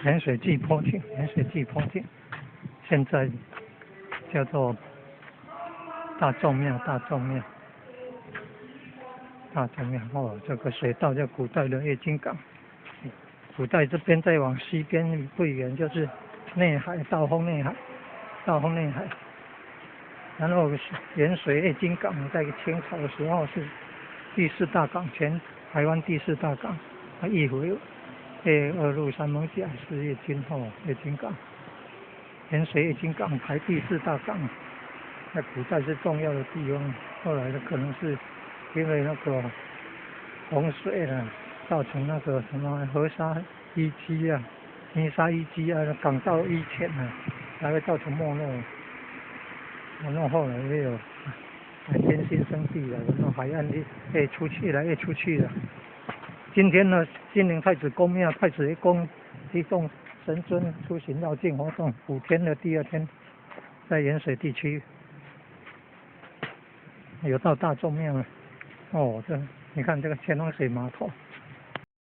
盐水季坡径，盐水季坡径，现在叫做大众庙，大众庙。哦，这个水道叫古代的月经港。古代这边再往西边不远就是内海，道丰内海。然后盐水月经港在清朝的时候是第4大港，全台湾第4大港。一回2路3门甲是月经港，盐水月经港排第4大港，在古代是重要的地方。后来的可能是因为那个洪水呢，造成那个什么河沙淤积啊、泥沙淤积啊、港道淤浅啊，才会造成没落。后来也有天新生地了，然后海岸越来越出去了。今天呢，金陵太子宫庙太子爷宫提供神尊出行绕境活动，5天的第2天，在盐水地区有到大众庙了。哦，你看这个乾隆水码头。